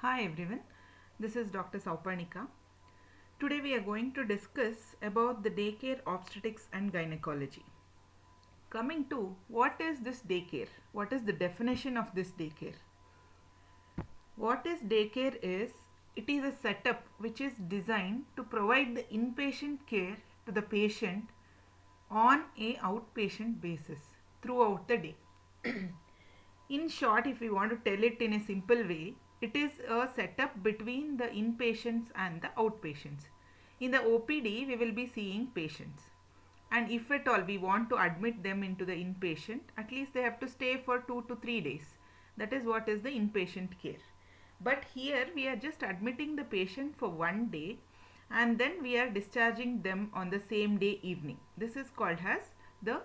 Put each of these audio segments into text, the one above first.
Hi everyone, this is Dr. Sauparnika. Today we are going to discuss about the daycare obstetrics and gynecology. Coming to what is this daycare? What is the definition of this daycare? What is daycare is it is a setup which is designed to provide the inpatient care to the patient on a outpatient basis throughout the day. In short, if we want to tell it in a simple way, it is a setup between the inpatients and the outpatients. In the OPD, we will be seeing patients. And if at all we want to admit them into the inpatient, at least they have to stay for 2 to 3 days. That is what is the inpatient care. But here we are just admitting the patient for one day and then we are discharging them on the same day evening. This is called as the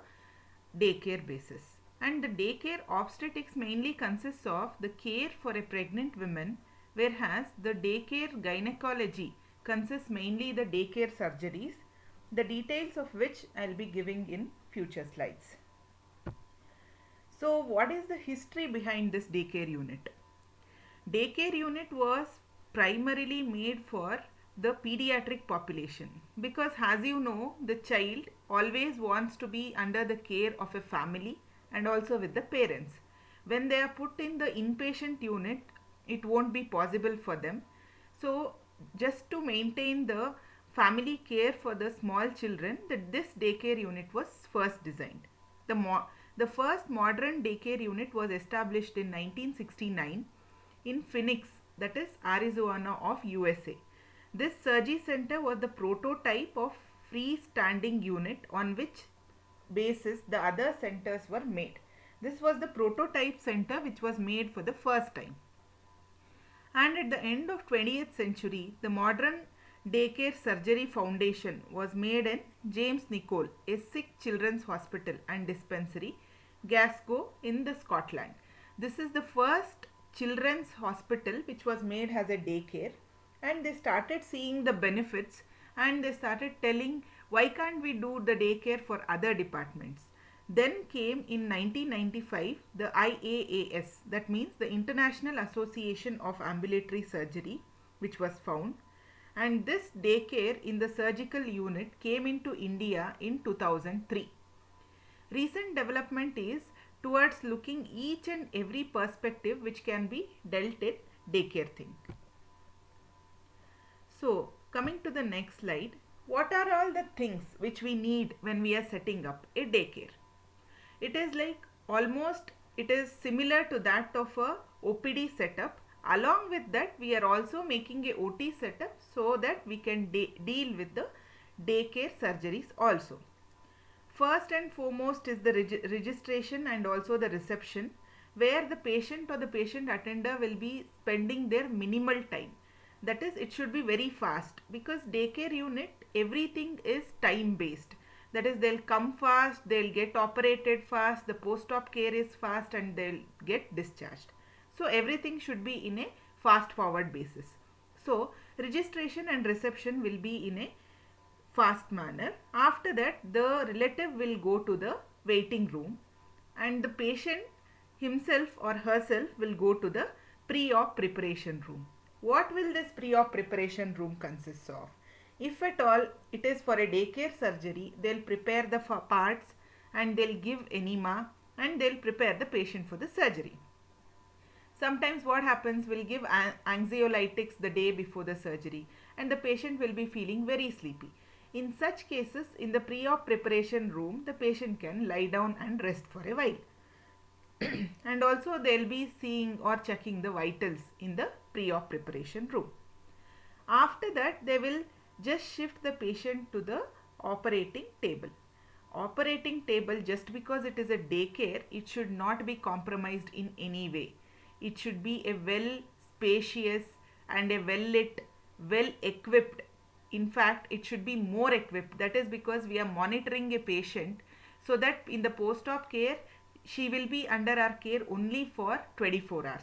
daycare basis. And the daycare obstetrics mainly consists of the care for a pregnant woman, whereas the daycare gynecology consists mainly the daycare surgeries, the details of which I'll be giving in future slides. So, what is the history behind this daycare unit? Daycare unit was primarily made for the pediatric population because, as you know, the child always wants to be under the care of a family and also with the parents. When they are put in the inpatient unit, it won't be possible for them. So, just to maintain the family care for the small children, this daycare unit was first designed. The first modern daycare unit was established in 1969 in Phoenix, that is Arizona of USA. This surgery center was the prototype of freestanding unit on which basis the other centers were made. This was the prototype center which was made for the first time. And at the end of 20th century, the modern daycare surgery foundation was made in James Nicol, a sick children's hospital and dispensary, Glasgow in the Scotland. This is the first children's hospital which was made as a daycare, and they started seeing the benefits and they started telling why can't we do the daycare for other departments. Then came in 1995 the IAAS, that means the International Association of Ambulatory Surgery, which was found, and this daycare in the surgical unit came into India in 2003. Recent development is towards looking each and every perspective which can be dealt in daycare thing. So, coming to the next slide, what are all the things which we need when we are setting up a daycare? It is like almost it is similar to that of a OPD setup. Along with that, we are also making a OT setup so that we can deal with the daycare surgeries also. First and foremost is the registration and also the reception, where the patient or the patient attender will be spending their minimal time. That is, it should be very fast because daycare unit everything is time based. That is, they'll come fast, they'll get operated fast, the post-op care is fast, and they'll get discharged. So everything should be in a fast forward basis. So registration and reception will be in a fast manner. After that, the relative will go to the waiting room and the patient himself or herself will go to the pre-op preparation room. What will this pre-op preparation room consist of? If at all it is for a daycare surgery, they'll prepare the parts and they'll give enema and they'll prepare the patient for the surgery. Sometimes what happens, we'll give anxiolytics the day before the surgery and the patient will be feeling very sleepy. In such cases, in the pre-op preparation room, the patient can lie down and rest for a while. And also they'll be seeing or checking the vitals in the pre-op preparation room. After that, they will just shift the patient to the operating table. Operating table, just because it is a daycare, it should not be compromised in any way. It should be a well spacious and a well lit, well equipped. In fact, it should be more equipped. That is because we are monitoring a patient so that in the post-op care, she will be under our care only for 24 hours.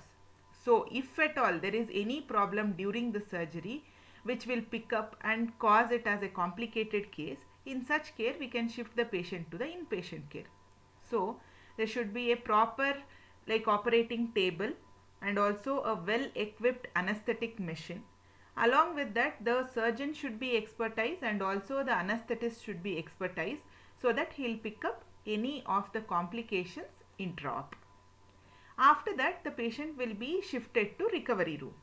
So, if at all there is any problem during the surgery which will pick up and cause it as a complicated case, in such care we can shift the patient to the inpatient care. So, there should be a proper like operating table and also a well equipped anesthetic machine. Along with that, the surgeon should be expertise and also the anesthetist should be expertise, so that he'll pick up any of the complications intra-op. After that, the patient will be shifted to recovery room.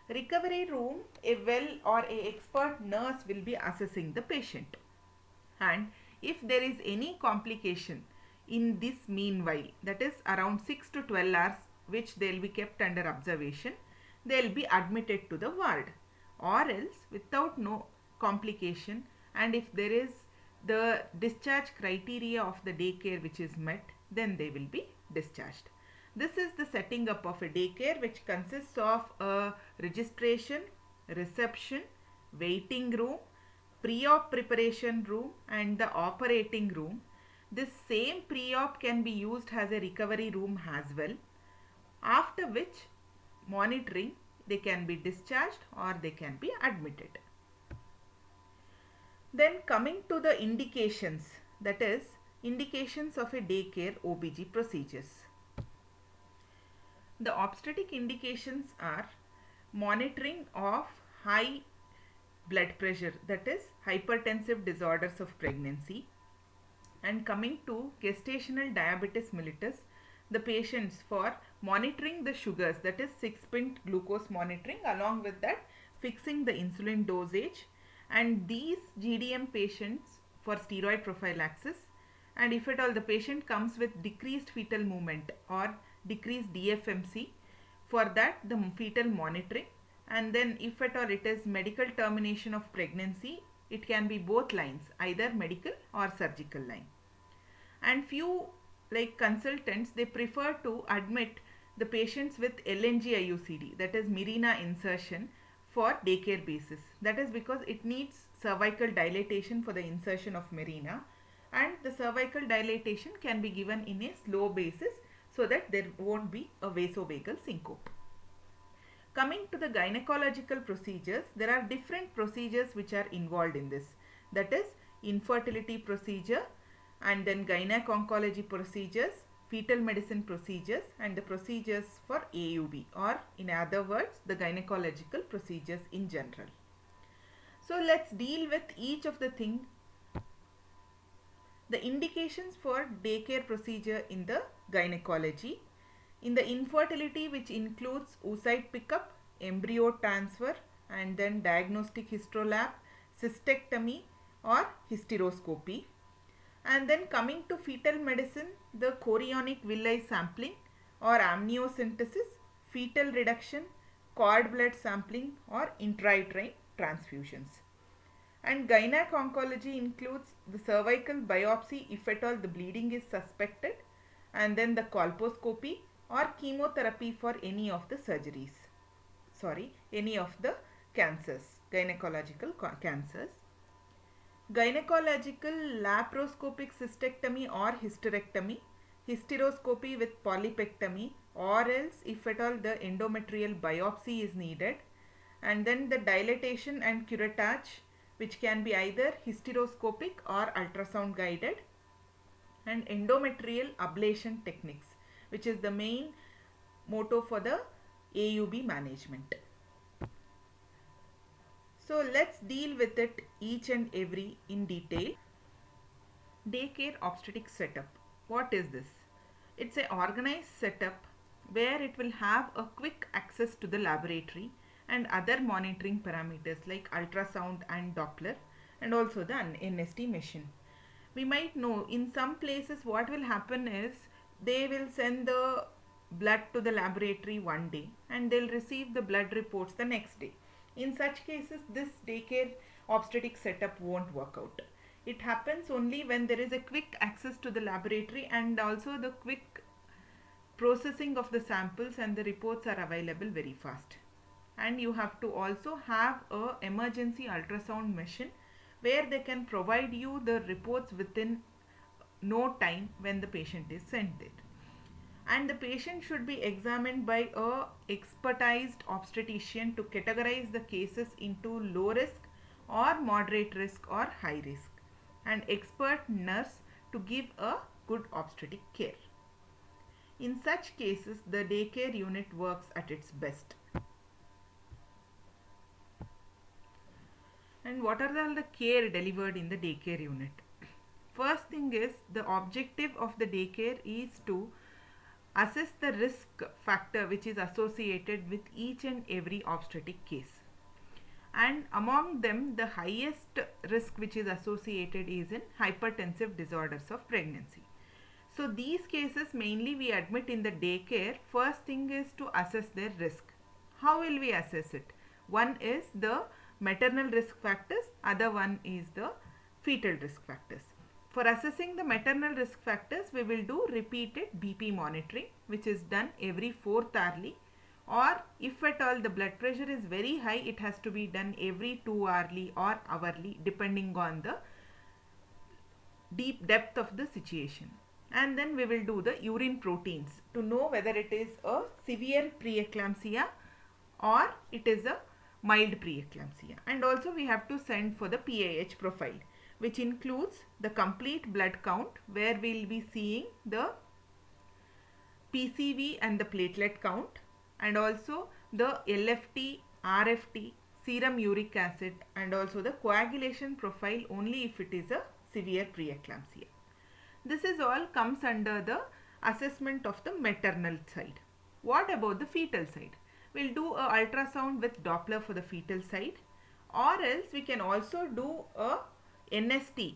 Recovery room, a well or a expert nurse will be assessing the patient. And if there is any complication in this meanwhile, that is around 6 to 12 hours, which they will be kept under observation, they will be admitted to the ward. Or else, without no complication, and if there is the discharge criteria of the daycare which is met, then they will be discharged. This is the setting up of a daycare, which consists of a registration, reception, waiting room, pre-op preparation room and the operating room. This same pre-op can be used as a recovery room as well, after which monitoring, they can be discharged or they can be admitted. Then coming to the indications, that is indications of a daycare OBG procedures. The obstetric indications are monitoring of high blood pressure, that is hypertensive disorders of pregnancy. And coming to gestational diabetes mellitus, the patients for monitoring the sugars, that is 6-pint glucose monitoring, along with that fixing the insulin dosage, and these GDM patients for steroid prophylaxis. And if at all the patient comes with decreased fetal movement or decreased DFMC, for that the fetal monitoring. And then if at all it is medical termination of pregnancy, it can be both lines, either medical or surgical line. And few like consultants, they prefer to admit the patients with LNG-IUCD, that is Mirena insertion, for daycare basis. That is because it needs cervical dilatation for the insertion of Mirena, and the cervical dilatation can be given in a slow basis so that there won't be a vasovagal syncope. Coming to the gynecological procedures, there are different procedures which are involved in this. That is infertility procedure, and then gynec-oncology procedures, fetal medicine procedures, and the procedures for AUB, or in other words, the gynecological procedures in general. So let's deal with each of the thing. The indications for daycare procedure in the gynecology. In the infertility, which includes oocyte pickup, embryo transfer, and then diagnostic hysterolab, cystectomy or hysteroscopy. And then coming to fetal medicine, the chorionic villi sampling or amniocentesis, fetal reduction, cord blood sampling or intrauterine transfusions. And gynec oncology includes the cervical biopsy if at all the bleeding is suspected, and then the colposcopy or chemotherapy for any of the surgeries. Any of the cancers, gynecological cancers. Gynecological laparoscopic cystectomy or hysterectomy, hysteroscopy with polypectomy, or else if at all the endometrial biopsy is needed, and then the dilatation and curettage, which can be either hysteroscopic or ultrasound guided, and endometrial ablation techniques, which is the main motto for the AUB management. So let's deal with it each and every in detail. Daycare obstetric setup. What is this? It's an organized setup where it will have a quick access to the laboratory and other monitoring parameters like ultrasound and Doppler, and also the NST machine. We might know in some places what will happen is they will send the blood to the laboratory one day and they'll receive the blood reports the next day. In such cases, this daycare obstetric setup won't work out. It happens only when there is a quick access to the laboratory and also the quick processing of the samples, and the reports are available very fast. And you have to also have a emergency ultrasound machine where they can provide you the reports within no time when the patient is sent there. And the patient should be examined by a expertised obstetrician to categorize the cases into low risk or moderate risk or high risk, and expert nurse to give a good obstetric care. In such cases, the daycare unit works at its best. And what are all the care delivered in the daycare unit? First thing is, the objective of the daycare is to assess the risk factor which is associated with each and every obstetric case. And among them, the highest risk which is associated is in hypertensive disorders of pregnancy. So these cases mainly we admit in the daycare. First thing is to assess their risk. How will we assess it? One is the maternal risk factors, other one is the fetal risk factors. For assessing the maternal risk factors, we will do repeated BP monitoring, which is done every 4th hourly, or if at all the blood pressure is very high, it has to be done every 2 hourly or hourly, depending on the deep depth of the situation. And then we will do the urine proteins to know whether it is a severe preeclampsia or it is a mild preeclampsia. And also we have to send for the PAH profile, which includes the complete blood count, where we will be seeing the PCV and the platelet count, and also the LFT, RFT, serum uric acid, and also the coagulation profile only if it is a severe preeclampsia. This is all comes under the assessment of the maternal side. What about the fetal side? We'll do a ultrasound with Doppler for the fetal side, or else we can also do a NST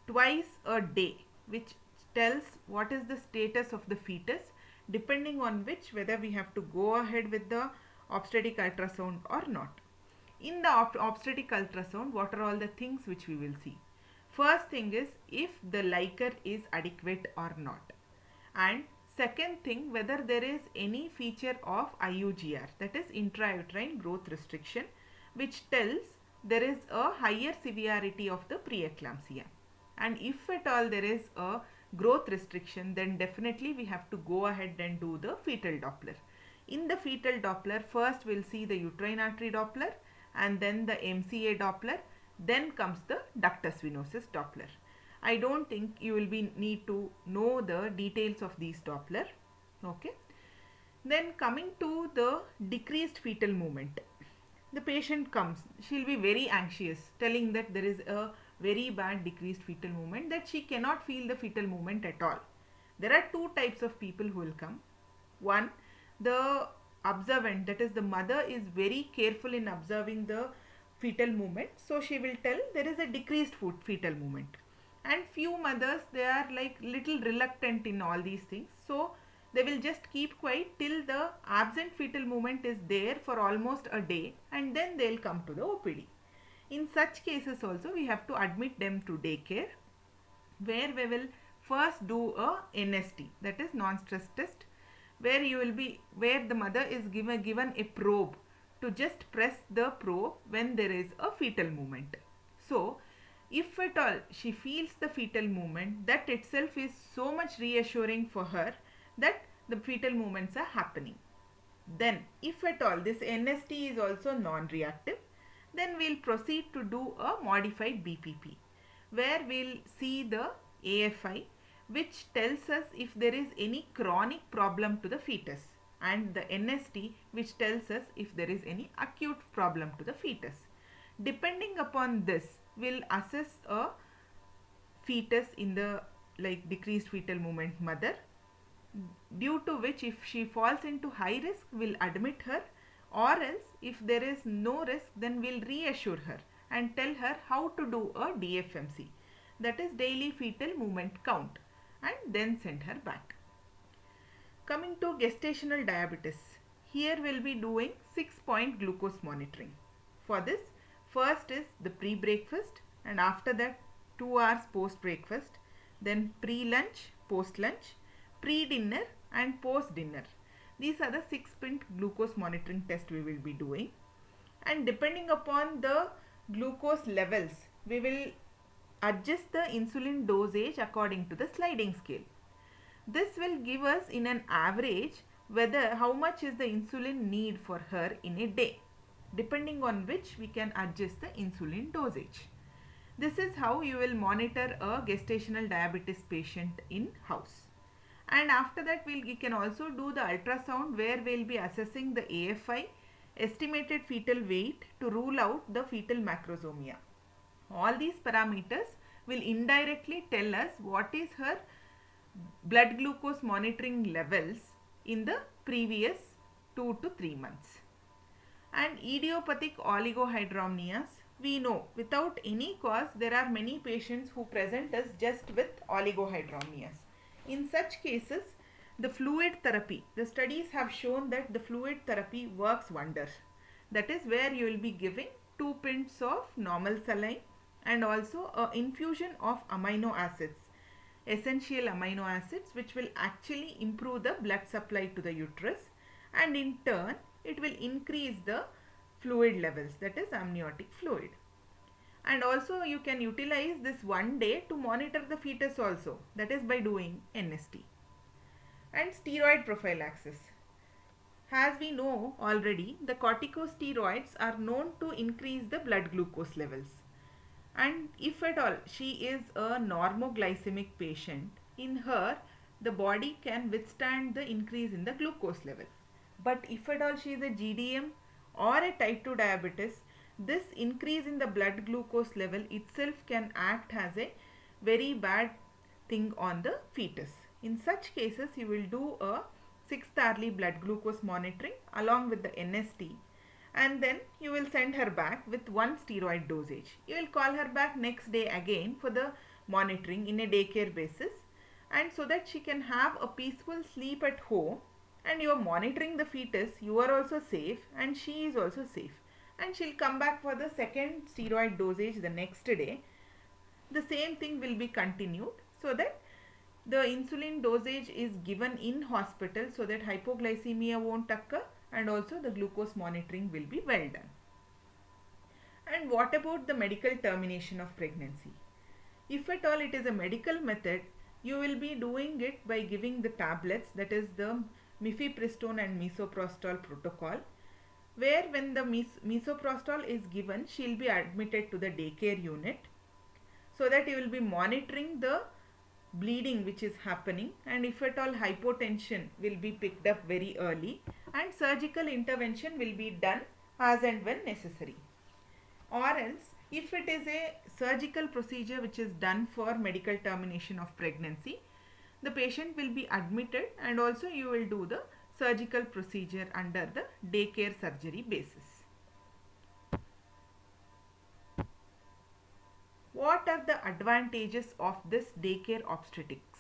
twice a day, which tells what is the status of the fetus, depending on which whether we have to go ahead with the obstetric ultrasound or not. In the obstetric ultrasound, what are all the things which we will see? First thing is if the Leica is adequate or not, and second thing, whether there is any feature of IUGR, that is intrauterine growth restriction, which tells there is a higher severity of the preeclampsia. And if at all there is a growth restriction, then definitely we have to go ahead and do the fetal Doppler. In the fetal Doppler, first we'll see the uterine artery Doppler, and then the MCA Doppler, then comes the ductus venosus Doppler. I don't think you will need to know the details of these Doppler. Okay. Then coming to the decreased fetal movement. The patient comes, she'll be very anxious, telling that there is a very bad decreased fetal movement, that she cannot feel the fetal movement at all. There are two types of people who will come. One, the observant, that is the mother is very careful in observing the fetal movement, so she will tell there is a decreased fetal movement. And few mothers, they are like little reluctant in all these things, so they will just keep quiet till the absent fetal movement is there for almost a day, and then they will come to the OPD. In such cases also we have to admit them to daycare, where we will first do a NST, that is non-stress test, where the mother is given a probe to just press the probe when there is a fetal movement. So if at all she feels the fetal movement, that itself is so much reassuring for her that the fetal movements are happening. Then if at all this NST is also non-reactive, then we'll proceed to do a modified BPP, where we'll see the AFI, which tells us if there is any chronic problem to the fetus, and the NST, which tells us if there is any acute problem to the fetus. Depending upon this, we'll assess a fetus in the decreased fetal movement mother, due to which if she falls into high risk, we'll admit her, or else if there is no risk, then we'll reassure her and tell her how to do a DFMC, that is daily fetal movement count, and then send her back. Coming to gestational diabetes, here we'll be doing 6-point glucose monitoring. For this, first is the pre-breakfast, and after that 2 hours post-breakfast, then pre-lunch, post-lunch, pre-dinner and post-dinner. These are the 6-point glucose monitoring test we will be doing, and depending upon the glucose levels, we will adjust the insulin dosage according to the sliding scale. This will give us in an average whether how much is the insulin need for her in a day, depending on which we can adjust the insulin dosage. This is how you will monitor a gestational diabetes patient in house. And after that we can also do the ultrasound where we'll be assessing the AFI, estimated fetal weight, to rule out the fetal macrosomia. All these parameters will indirectly tell us what is her blood glucose monitoring levels in the previous 2 to 3 months. And idiopathic oligohydramnias, we know without any cause there are many patients who present us just with oligohydramnias. In such cases, the fluid therapy, the studies have shown that the fluid therapy works wonders. That is where you will be giving 2 pints of normal saline and also a infusion of amino acids, essential amino acids, which will actually improve the blood supply to the uterus, and in turn it will increase the fluid levels, that is amniotic fluid. And also you can utilize this one day to monitor the fetus also, that is by doing NST. And steroid prophylaxis. As we know already, the corticosteroids are known to increase the blood glucose levels. And if at all she is a normoglycemic patient, in her the body can withstand the increase in the glucose level. But if at all she is a GDM or a type 2 diabetes, this increase in the blood glucose level itself can act as a very bad thing on the fetus. In such cases, you will do a 6th hourly blood glucose monitoring along with the NST, and then you will send her back with one steroid dosage. You will call her back next day again for the monitoring in a daycare basis, and so that she can have a peaceful sleep at home, and you are monitoring the fetus, you are also safe and she is also safe, and she'll come back for the second steroid dosage the next day. The same thing will be continued, so that the insulin dosage is given in hospital so that hypoglycemia won't occur, and also the glucose monitoring will be well done. And what about the medical termination of pregnancy? If at all it is a medical method, you will be doing it by giving the tablets, that is the mifepristone and misoprostol protocol, where when the misoprostol is given, she will be admitted to the daycare unit, so that you will be monitoring the bleeding which is happening, and if at all hypotension will be picked up very early, and surgical intervention will be done as and when necessary. Or else, if it is a surgical procedure which is done for medical termination of pregnancy, the patient will be admitted, and also you will do the surgical procedure under the daycare surgery basis. What are the advantages of this daycare obstetrics?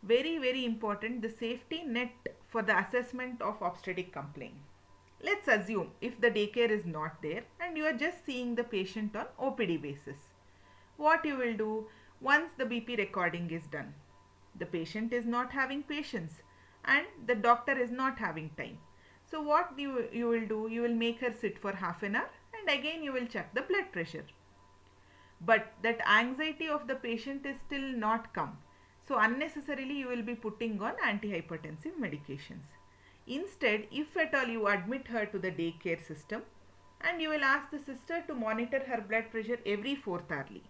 Very important, the safety net for the assessment of obstetric complaint. Let's assume if the daycare is not there and you are just seeing the patient on OPD basis. What you will do once the BP recording is done? The patient is not having patience and the doctor is not having time. So what you will do, you will make her sit for half an hour and again you will check the blood pressure. But that anxiety of the patient is still not come. So unnecessarily you will be putting on antihypertensive medications. Instead, if at all you admit her to the daycare system and you will ask the sister to monitor her blood pressure every 4th hourly.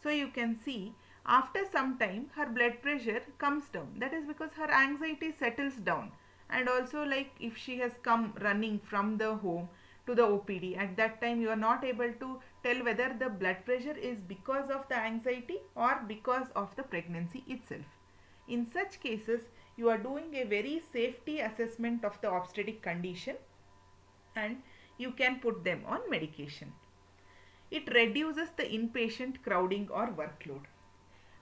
So you can see after some time her blood pressure comes down. That is because her anxiety settles down, and also like if she has come running from the home to the OPD, at that time you are not able to tell whether the blood pressure is because of the anxiety or because of the pregnancy itself. In such cases, you are doing a very safety assessment of the obstetric condition and you can put them on medication. It reduces the inpatient crowding or workload.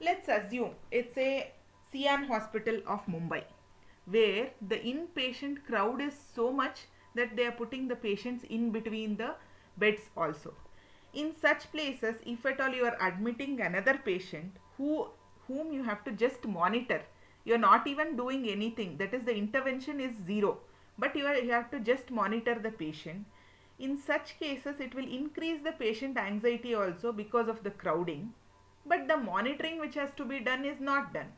Let's assume it's a Sian Hospital of Mumbai, where the inpatient crowd is so much that they are putting the patients in between the beds also. In such places, if at all you are admitting another patient whom you have to just monitor, you are not even doing anything, that is the intervention is zero, but you have to just monitor the patient. In such cases, it will increase the patient anxiety also because of the crowding, but the monitoring which has to be done is not done.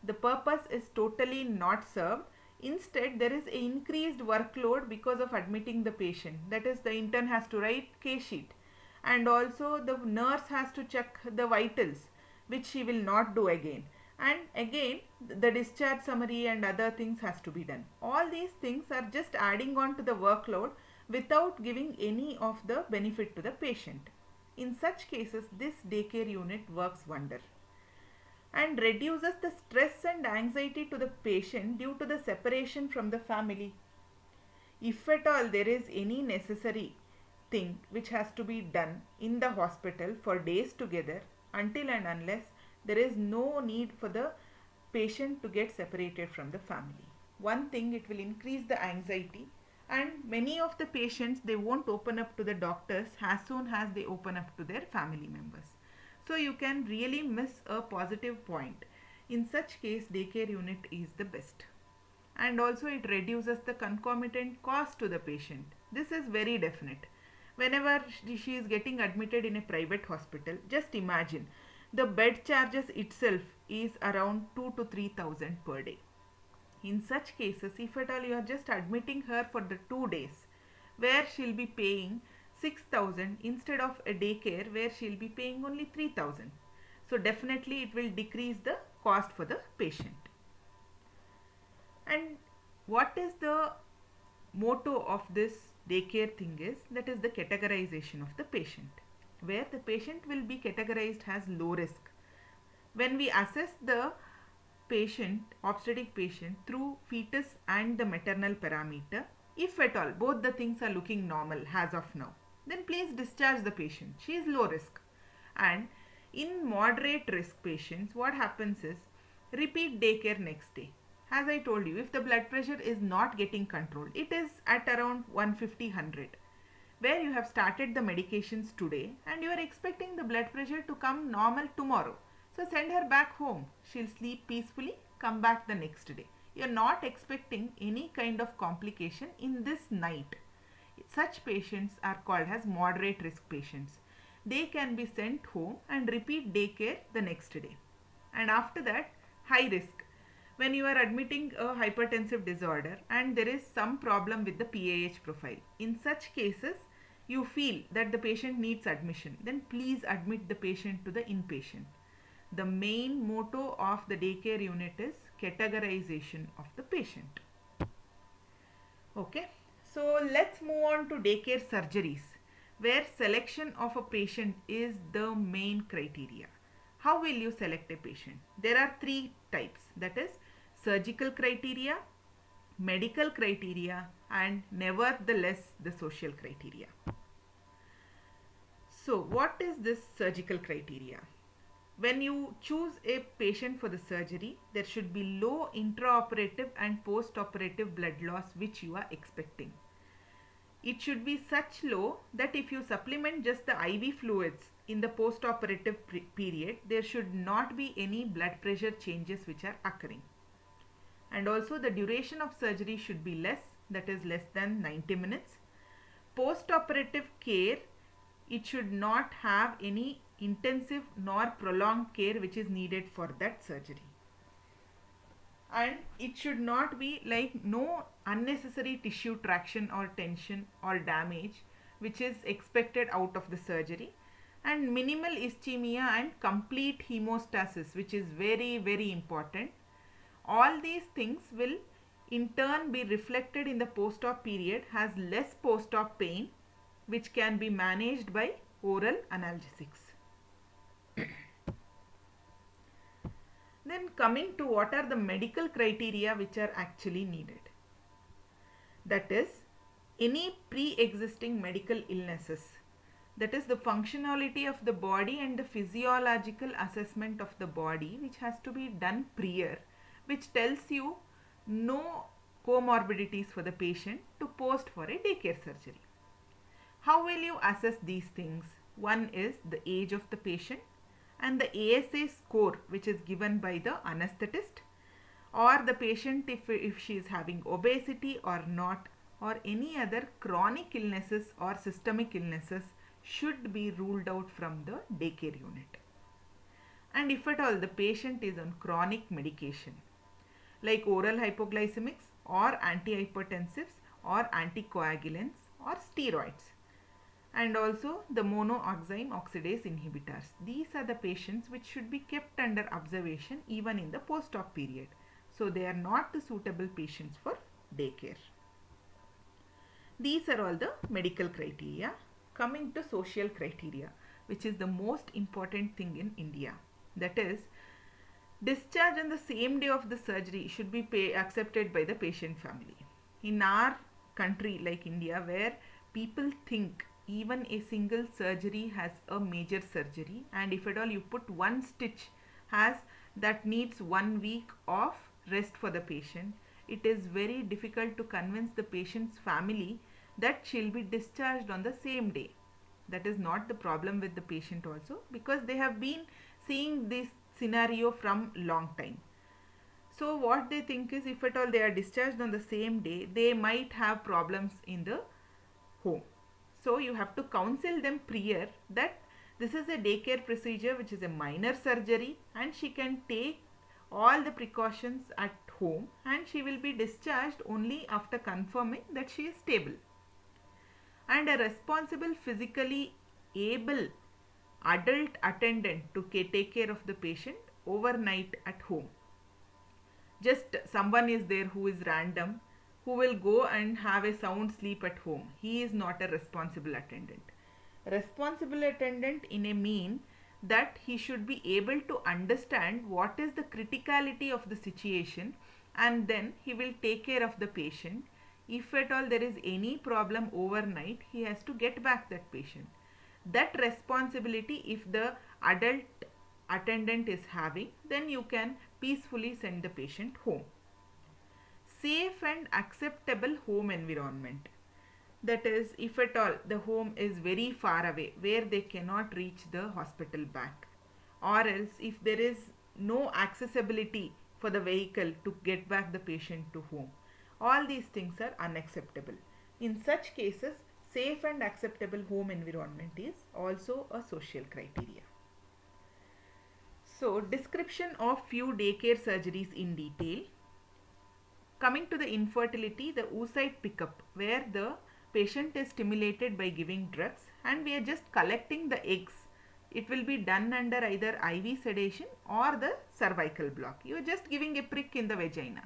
The purpose is totally not served. Instead, there is an increased workload because of admitting the patient. That is, the intern has to write case sheet, and also the nurse has to check the vitals, which she will not do again. And again, the discharge summary and other things has to be done. All these things are just adding on to the workload without giving any of the benefit to the patient. In such cases, this daycare unit works wonder and reduces the stress and anxiety to the patient due to the separation from the family. If at all there is any necessary thing which has to be done in the hospital for days together, until and unless there is no need for the patient to get separated from the family. One thing, it will increase the anxiety, and many of the patients, they won't open up to the doctors as soon as they open up to their family members. So you can really miss a positive point. In such case, daycare unit is the best. And also it reduces the concomitant cost to the patient. This is very definite. Whenever she is getting admitted in a private hospital, just imagine the bed charges itself is around 2 to 3,000 per day. In such cases, if at all you are just admitting her for the 2 days, where she'll be paying 6,000 instead of a daycare where she'll be paying only 3,000. So definitely it will decrease the cost for the patient. And what is the motto of this daycare thing is, that is the categorization of the patient, where the patient will be categorized as low risk. When we assess the patient, obstetric patient, through fetus and the maternal parameter, if at all both the things are looking normal as of now, then please discharge the patient. She is low risk. And in moderate risk patients, what happens is repeat daycare next day. As I told you, if the blood pressure is not getting controlled, it is at around 150/100, where you have started the medications today and you are expecting the blood pressure to come normal tomorrow. So send her back home. She'll sleep peacefully, come back the next day. You're not expecting any kind of complication in this night. Such patients are called as moderate risk patients. They can be sent home and repeat daycare the next day. And after that, high risk. When you are admitting a hypertensive disorder and there is some problem with the PAH profile, in such cases you feel that the patient needs admission, then please admit the patient to the inpatient. The main motto of the daycare unit is categorization of the patient. Okay, so let's move on to daycare surgeries, where selection of a patient is the main criteria. How will you select a patient? There are three types, that is surgical criteria, medical criteria, and nevertheless the social criteria. So what is this surgical criteria? When you choose a patient for the surgery, there should be low intraoperative and postoperative blood loss which you are expecting. It should be such low that if you supplement just the IV fluids in the postoperative period, there should not be any blood pressure changes which are occurring. And also the duration of surgery should be less, that is less than 90 minutes. Postoperative care, it should not have any intensive nor prolonged care which is needed for that surgery. And it should not be like no unnecessary tissue traction or tension or damage which is expected out of the surgery, and minimal ischemia and complete hemostasis, which is very, very important. All these things will in turn be reflected in the post-op period as less post-op pain, which can be managed by oral analgesics. Then coming to what are the medical criteria which are actually needed. That is any pre-existing medical illnesses. That is the functionality of the body and the physiological assessment of the body which has to be done prior, which tells you no comorbidities for the patient to post for a daycare surgery. How will you assess these things? One is the age of the patient and the ASA score which is given by the anesthetist, or the patient if she is having obesity or not, or any other chronic illnesses or systemic illnesses should be ruled out from the daycare unit. And if at all the patient is on chronic medication like oral hypoglycemics or antihypertensives or anticoagulants or steroids, and also the monooxime oxidase inhibitors. These are the patients which should be kept under observation even in the post-op period. So they are not the suitable patients for daycare. These are all the medical criteria. Coming to social criteria, which is the most important thing in India. That is, discharge on the same day of the surgery should be accepted by the patient family. In our country like India, where people think even a single surgery has a major surgery, and if at all you put one stitch has that needs 1 week of rest for the patient, it is very difficult to convince the patient's family that she'll be discharged on the same day. That is not the problem with the patient also, because they have been seeing this scenario from long time. So what they think is, if at all they are discharged on the same day, they might have problems in the home. So you have to counsel them prior that this is a daycare procedure which is a minor surgery, and she can take all the precautions at home, and she will be discharged only after confirming that she is stable. And a responsible, physically able adult attendant to take care of the patient overnight at home. Just someone is there who is random, who will go and have a sound sleep at home. He is not a responsible attendant. Responsible attendant in a mean that he should be able to understand what is the criticality of the situation, and then he will take care of the patient. If at all there is any problem overnight, he has to get back that patient. That responsibility, if the adult attendant is having, then you can peacefully send the patient home. Safe and acceptable home environment. That is, if at all the home is very far away where they cannot reach the hospital back, or else if there is no accessibility for the vehicle to get back the patient to home, all these things are unacceptable. In such cases, safe and acceptable home environment is also a social criteria. So, description of few daycare surgeries in detail. Coming to the infertility, the oocyte pickup, where the patient is stimulated by giving drugs and we are just collecting the eggs. It will be done under either IV sedation or the cervical block. You are just giving a prick in the vagina.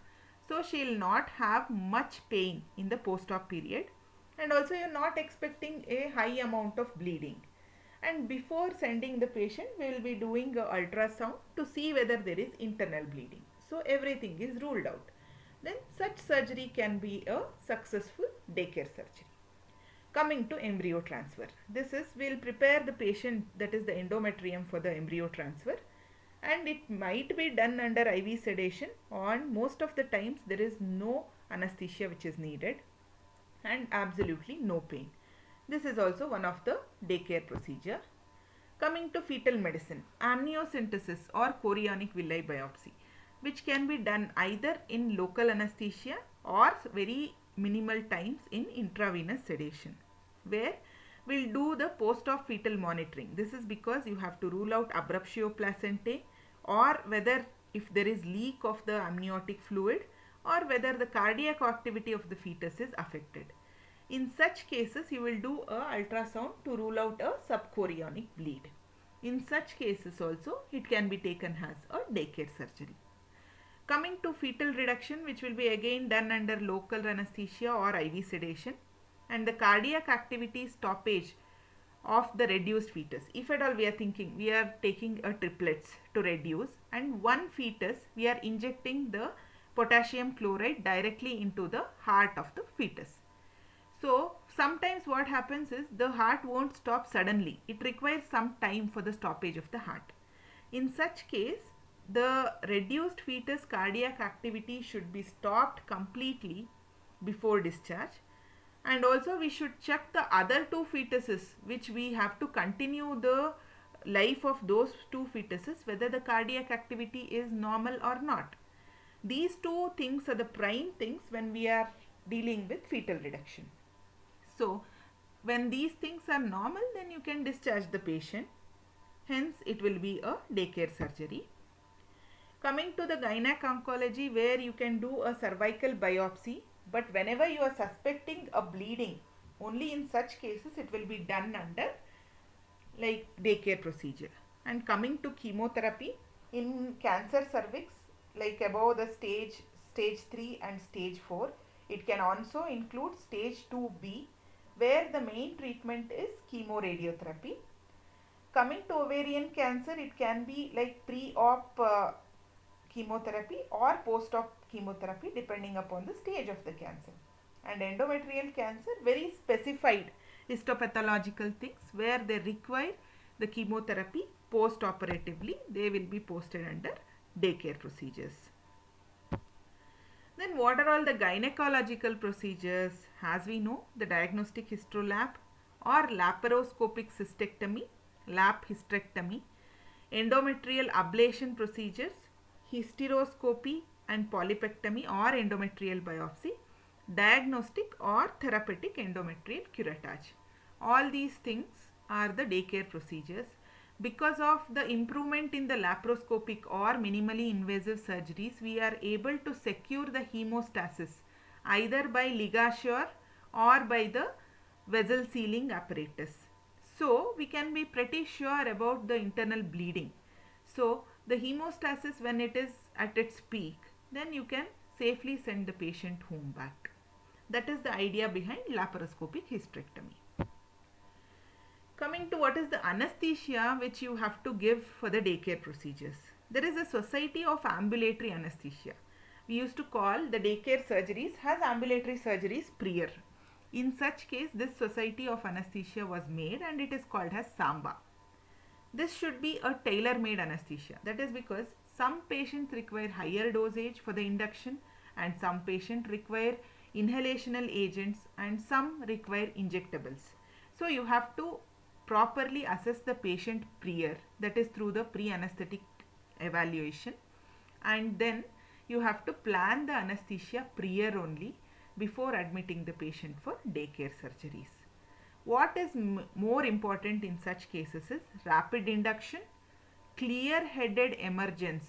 So she will not have much pain in the post-op period, and also you are not expecting a high amount of bleeding. And before sending the patient, we will be doing a ultrasound to see whether there is internal bleeding. So everything is ruled out. Then such surgery can be a successful daycare surgery. Coming to embryo transfer. This is, we will prepare the patient, that is the endometrium, for the embryo transfer, and it might be done under IV sedation, and most of the times there is no anesthesia which is needed and absolutely no pain. This is also one of the daycare procedure. Coming to fetal medicine, amniocentesis or chorionic villi biopsy, which can be done either in local anesthesia or very minimal times in intravenous sedation, where we'll do the post-op fetal monitoring. This is because you have to rule out abruptio placentae, or whether if there is leak of the amniotic fluid, or whether the cardiac activity of the fetus is affected. In such cases, you will do a ultrasound to rule out a subchorionic bleed. In such cases also, it can be taken as a daycare surgery. Coming to fetal reduction, which will be again done under local anesthesia or IV sedation, and the cardiac activity stoppage of the reduced fetus. If at all we are thinking we are taking a triplets to reduce, and one fetus we are injecting the potassium chloride directly into the heart of the fetus. So sometimes what happens is the heart won't stop suddenly. It requires some time for the stoppage of the heart. In such case, the reduced fetus cardiac activity should be stopped completely before discharge, and also we should check the other two fetuses, which we have to continue the life of those two fetuses, whether the cardiac activity is normal or not. These two things are the prime things when we are dealing with fetal reduction. So when these things are normal, then you can discharge the patient. Hence it will be a daycare surgery. Coming to the gynec oncology, where you can do a cervical biopsy, but whenever you are suspecting a bleeding Only in such cases it will be done under like daycare procedure. And coming to chemotherapy in cancer cervix, like above the stage 3 and stage 4, it can also include stage 2b, where the main treatment is chemoradiotherapy. Coming to ovarian cancer, it can be like pre-op chemotherapy or post-op chemotherapy depending upon the stage of the cancer. And endometrial cancer, very specified histopathological things where they require the chemotherapy post-operatively, they will be posted under daycare procedures. Then what are all the gynecological procedures? As we know, the diagnostic hysterolab or laparoscopic cystectomy, lap hysterectomy, endometrial ablation procedures, hysteroscopy and polypectomy or endometrial biopsy, diagnostic or therapeutic endometrial curettage. All these things are the daycare procedures. Because of the improvement in the laparoscopic or minimally invasive surgeries, we are able to secure the hemostasis either by ligature or by the vessel sealing apparatus. So we can be pretty sure about the internal bleeding. So the hemostasis, when it is at its peak, then you can safely send the patient home back. That is the idea behind laparoscopic hysterectomy. Coming to what is the anesthesia which you have to give for the daycare procedures. There is a society of ambulatory anesthesia. We used to call the daycare surgeries as ambulatory surgeries prior. In such case, this society of anesthesia was made and it is called as SAMBA. This should be a tailor-made anesthesia. That is because some patients require higher dosage for the induction and some patients require inhalational agents and some require injectables. So you have to properly assess the patient prior, that is through the pre-anesthetic evaluation, and then you have to plan the anesthesia prior only before admitting the patient for daycare surgeries. What is more important in such cases is rapid induction, clear headed emergence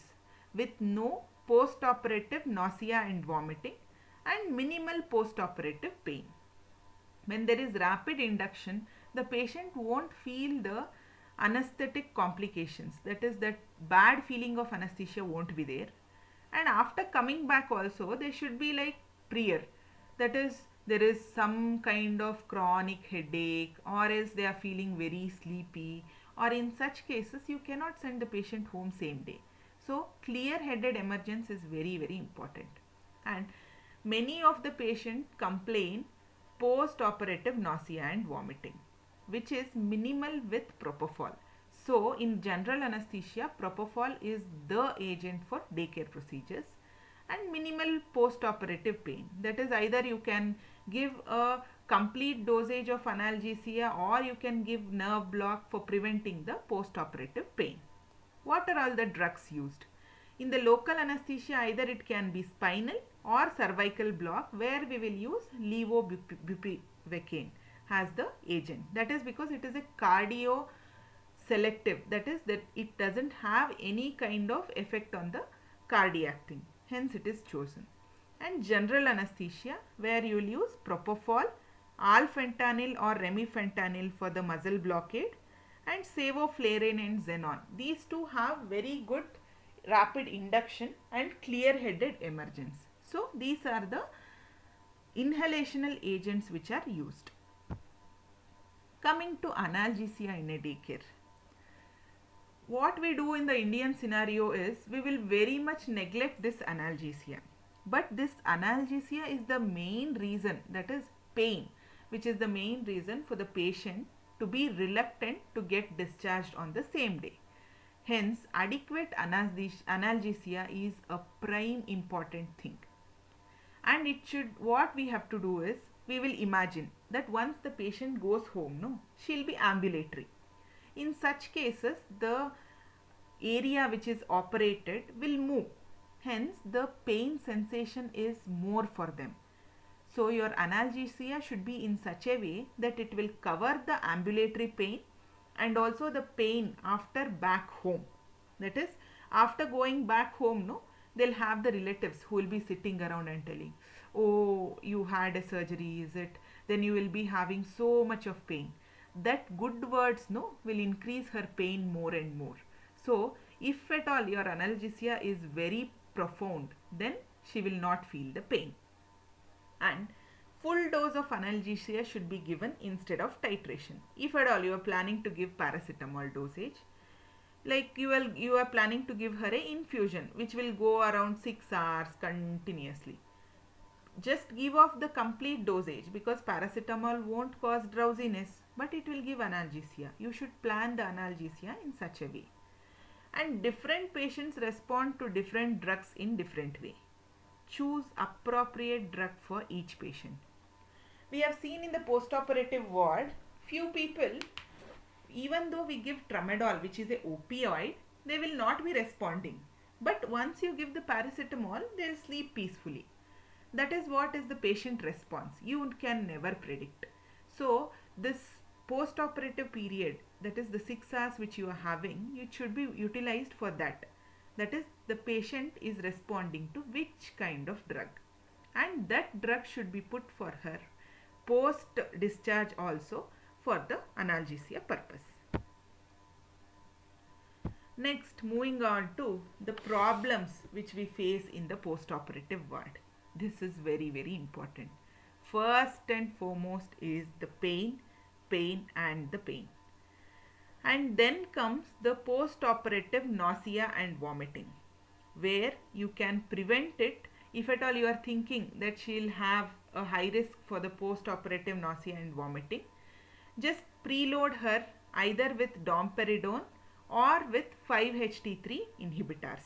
with no post-operative nausea and vomiting, and minimal post-operative pain. When there is rapid induction, the patient won't feel the anesthetic complications, that is, that bad feeling of anesthesia won't be there. And after coming back also, they should be like prior, that is, there is some kind of chronic headache or else they are feeling very sleepy, or in such cases you cannot send the patient home same day. So clear headed emergence is very important. And many of the patients complain post operative nausea and vomiting, which is minimal with propofol. So in general anesthesia, propofol is the agent for daycare procedures. And minimal post-operative pain, that is, either you can give a complete dosage of analgesia or you can give nerve block for preventing the post-operative pain. What are all the drugs used? In the local anesthesia, either it can be spinal or cervical block, where we will use levobupivacaine as the agent. That is because it is a cardio selective, that is that it doesn't have any kind of effect on the cardiac thing, hence it is chosen. And general anesthesia, where you will use propofol, alfentanil or remifentanil for the muscle blockade, and sevoflurane and xenon. These two have very good rapid induction and clear headed emergence. So these are the inhalational agents which are used. Coming to analgesia in a daycare. What we do in the Indian scenario is we will very much neglect this analgesia. But this analgesia is the main reason, that is pain, which is the main reason for the patient to be reluctant to get discharged on the same day. Hence, adequate analgesia is a prime important thing. And it should, what we have to do is, we will imagine that once the patient goes home, she'll be ambulatory. In such cases, the area which is operated will move. Hence, the pain sensation is more for them. So, your analgesia should be in such a way that it will cover the ambulatory pain and also the pain after back home. That is, after going back home, they'll have the relatives who will be sitting around and telling, oh, you had a surgery, is it? then you will be having so much of pain. That good words no will increase her pain more and more. So if at all your analgesia is very profound, then she will not feel the pain. And full dose of analgesia should be given instead of titration. If at all you are planning to give paracetamol dosage, like you are planning to give her a infusion which will go around 6 hours continuously, just give off the complete dosage, because paracetamol won't cause drowsiness but it will give analgesia. You should plan the analgesia in such a way. And different patients respond to different drugs in different way. Choose appropriate drug for each patient. We have seen in the post-operative ward, few people, even though we give tramadol, which is a opioid, they will not be responding. But once you give the paracetamol, they'll sleep peacefully. That is what is the patient response. You can never predict. So this post-operative period, that is the 6 hours which you are having, it should be utilized for that. That is, the patient is responding to which kind of drug, and that drug should be put for her post discharge also for the analgesia purpose. Next, moving on to the problems which we face in the post-operative ward. This is very, very important. First and foremost is the pain and the pain. And then comes the post-operative nausea and vomiting, where you can prevent it. If at all you are thinking that she'll have a high risk for the post-operative nausea and vomiting, just preload her either with domperidone or with 5-HT3 inhibitors.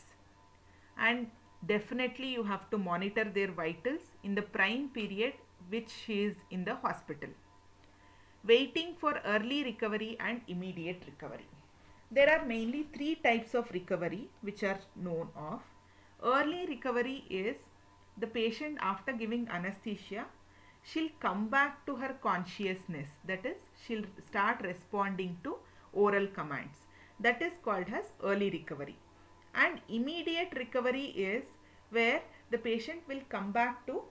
And definitely you have to monitor their vitals in the prime period which she is in the hospital. Waiting for early recovery and immediate recovery. There are mainly 3 types of recovery which are known of. Early recovery is the patient, after giving anesthesia, she'll come back to her consciousness. That is, she'll start responding to oral commands. That is called as early recovery. And immediate recovery is where the patient will come back to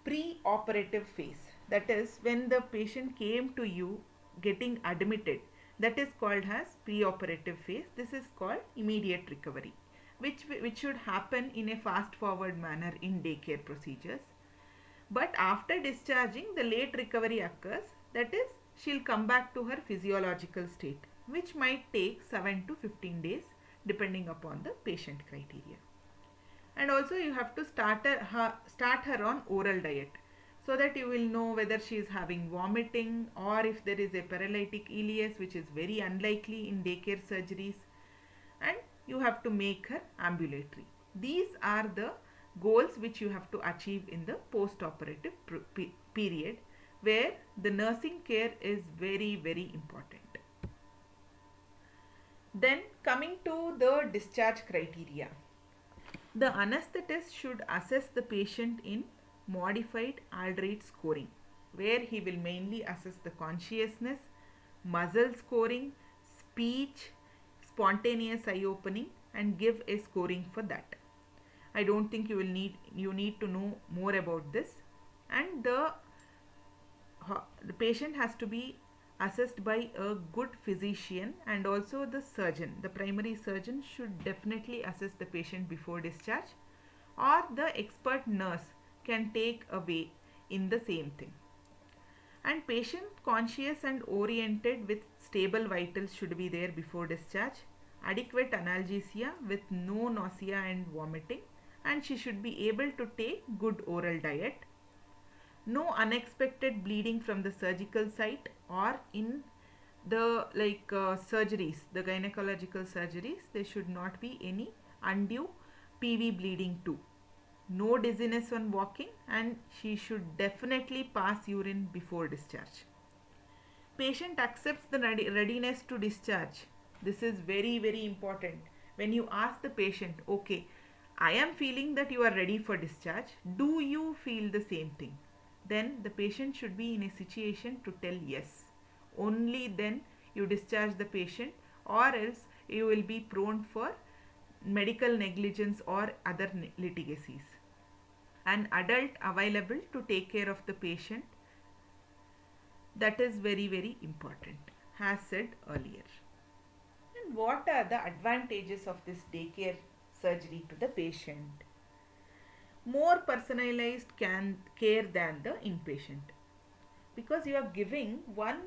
pre-operative phase. That is, when the patient came to you getting admitted, that is called as pre-operative phase. This is called immediate recovery, which should happen in a fast forward manner in daycare procedures. But after discharging, the late recovery occurs. That is, she'll come back to her physiological state, which might take 7 to 15 days depending upon the patient criteria. And also you have to start her on oral diet, so that you will know whether she is having vomiting or if there is a paralytic ileus, which is very unlikely in daycare surgeries, and you have to make her ambulatory. These are the goals which you have to achieve in the post-operative period, where the nursing care is very, very important. Then coming to the discharge criteria. The anesthetist should assess the patient in modified Aldrich scoring, where he will mainly assess the consciousness, muscle scoring, speech, spontaneous eye opening, and give a scoring for that. I don't think you need to know more about this. And the patient has to be assessed by a good physician, and also the surgeon. The primary surgeon should definitely assess the patient before discharge, or the expert nurse can take away in the same thing. And patient conscious and oriented with stable vitals should be there before discharge. Adequate analgesia with no nausea and vomiting, and she should be able to take good oral diet. No unexpected bleeding from the surgical site or in the surgeries, the gynecological surgeries. There should not be any undue PV bleeding too. No dizziness on walking, and she should definitely pass urine before discharge. Patient accepts the readiness to discharge. This is very, very important. When you ask the patient, okay, I am feeling that you are ready for discharge, do you feel the same thing? Then the patient should be in a situation to tell yes. Only then you discharge the patient, or else you will be prone for medical negligence or other litigacies. An adult available to take care of the patient That is very, very important, as said earlier. And what are the advantages of this daycare surgery to the patient? More personalized care than the inpatient, because you are giving one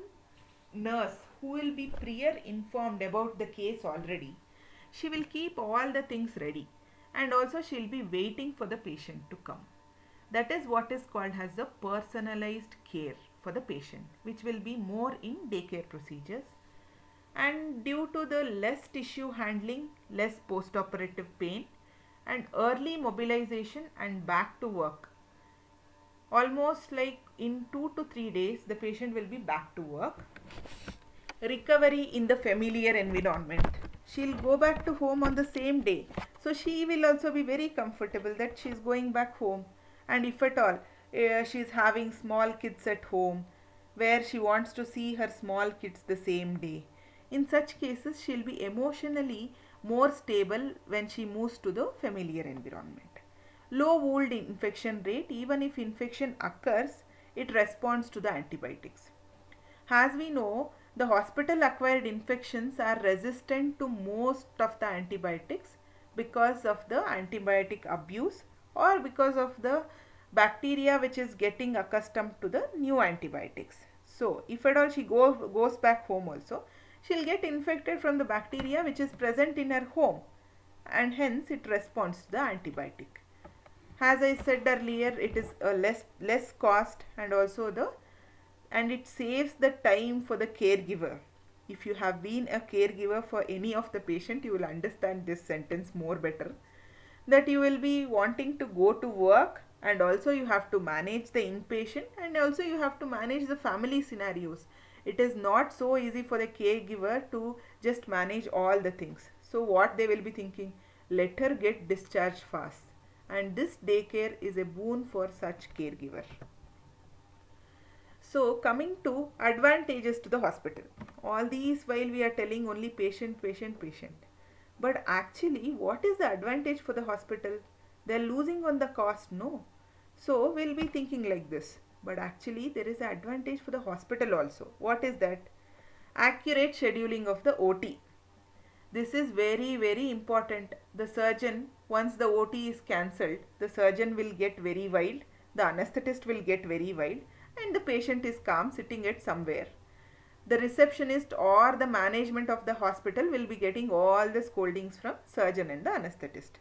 nurse who will be prior informed about the case already. She will keep all the things ready, and also she will be waiting for the patient to come. That is what is called as a personalized care for the patient, which will be more in daycare procedures. And due to the less tissue handling, less post-operative pain, and early mobilization and back to work, almost like in 2 to 3 days the patient will be back to work. Recovery in the familiar environment, she'll go back to home on the same day, so she will also be very comfortable that she's going back home. And if at all she's having small kids at home, where she wants to see her small kids the same day, in such cases she'll be emotionally more stable when she moves to the familiar environment. Low wound infection rate, even if infection occurs, it responds to the antibiotics. As we know, the hospital acquired infections are resistant to most of the antibiotics because of the antibiotic abuse, or because of the bacteria which is getting accustomed to the new antibiotics. So, if at all she goes back home also, she will get infected from the bacteria which is present in her home, and hence it responds to the antibiotic. As I said earlier, it is a less cost, and it saves the time for the caregiver. If you have been a caregiver for any of the patient, you will understand this sentence more better, that you will be wanting to go to work, and also you have to manage the inpatient, and also you have to manage the family scenarios. It is not so easy for the caregiver to just manage all the things. So what they will be thinking, let her get discharged fast, and this daycare is a boon for such caregiver. So coming to advantages to the hospital, all these while we are telling only patient, patient, patient. But actually, what is the advantage for the hospital? They are losing on the cost, no. So we'll be thinking like this. But actually, there is an advantage for the hospital also. What is that? Accurate scheduling of the OT. This is very, very important. The surgeon, once the OT is cancelled, the surgeon will get very wild, the anesthetist will get very wild, and the patient is calm sitting at somewhere. The receptionist or the management of the hospital will be getting all the scoldings from surgeon and the anesthetist.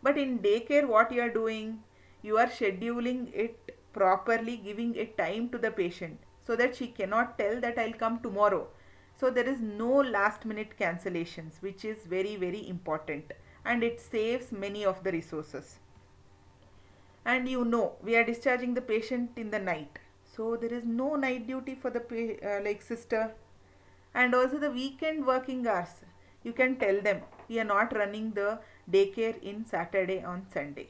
But in daycare, what you are doing? You are scheduling it properly, giving a time to the patient so that she cannot tell that I'll come tomorrow. So there is no last minute cancellations, which is very, very important, and it saves many of the resources. And we are discharging the patient in the night, so there is no night duty for the like sister. And also the weekend working hours, you can tell them we are not running the daycare in Saturday on Sunday.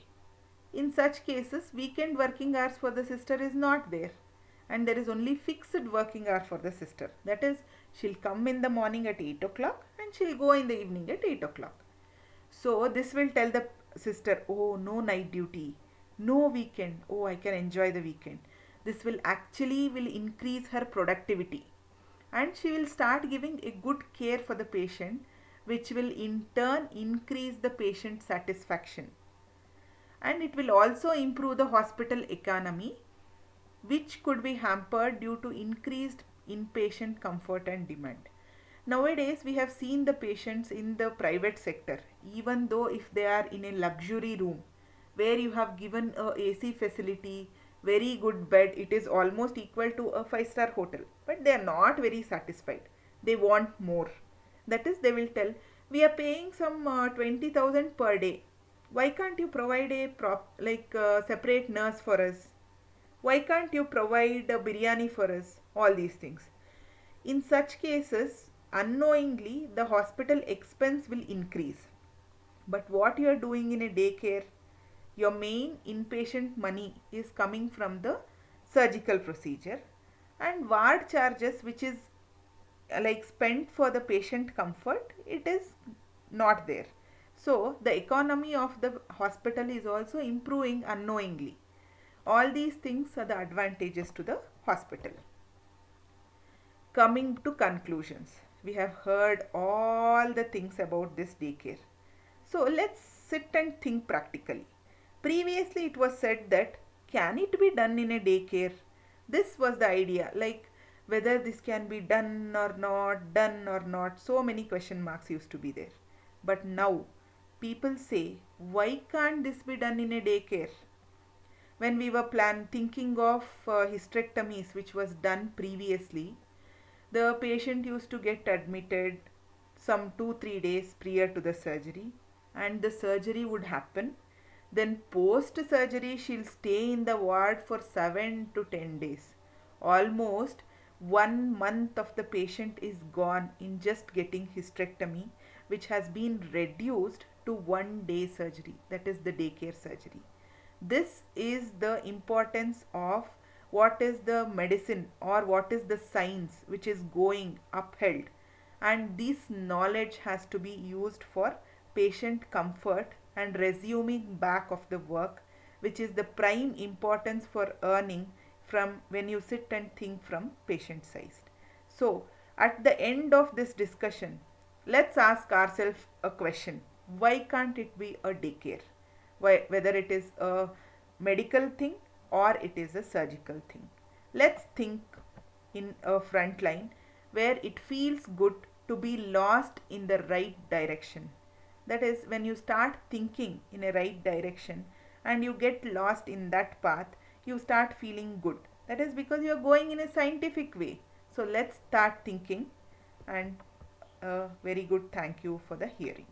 In such cases, weekend working hours for the sister is not there, and there is only fixed working hour for the sister. That is, she'll come in the morning at 8 o'clock and she'll go in the evening at 8 o'clock. So this will tell the sister, oh, no night duty, no weekend, oh, I can enjoy the weekend. This will increase her productivity, and she will start giving a good care for the patient, which will in turn increase the patient satisfaction. And it will also improve the hospital economy, which could be hampered due to increased inpatient comfort and demand. Nowadays, we have seen the patients in the private sector, even though if they are in a luxury room where you have given a AC facility, very good bed, it is almost equal to a 5-star hotel, but they are not very satisfied. They want more. That is, they will tell, we are paying some 20,000 per day. Why can't you provide a separate nurse for us? Why can't you provide a biryani for us? All these things. In such cases, unknowingly, the hospital expense will increase. But what you are doing in a daycare, your main inpatient money is coming from the surgical procedure, and ward charges, which is like spent for the patient comfort, it is not there. So the economy of the hospital is also improving unknowingly. All these things are the advantages to the hospital. Coming to conclusions, we have heard all the things about this daycare. So let's sit and think practically. Previously, it was said that can it be done in a daycare? This was the idea, like whether this can be done or not, done or not. So many question marks used to be there. But now, people say, why can't this be done in a daycare? When we were thinking of hysterectomies, which was done previously, the patient used to get admitted some 2 3 days prior to the surgery, and the surgery would happen. Then, post surgery, she'll stay in the ward for 7 to 10 days. Almost 1 month of the patient is gone in just getting hysterectomy, which has been reduced to 1 day surgery, that is the daycare surgery. This is the importance of what is the medicine or what is the science which is going upheld, and this knowledge has to be used for patient comfort and resuming back of the work, which is the prime importance for earning from when you sit and think from patient side. So at the end of this discussion, let's ask ourselves a question: why can't it be a daycare? Whether it is a medical thing or it is a surgical thing. Let's think in a front line where it feels good to be lost in the right direction. That is, when you start thinking in a right direction and you get lost in that path, you start feeling good. That is because you are going in a scientific way. So let's start thinking, and a very good thank you for the hearing.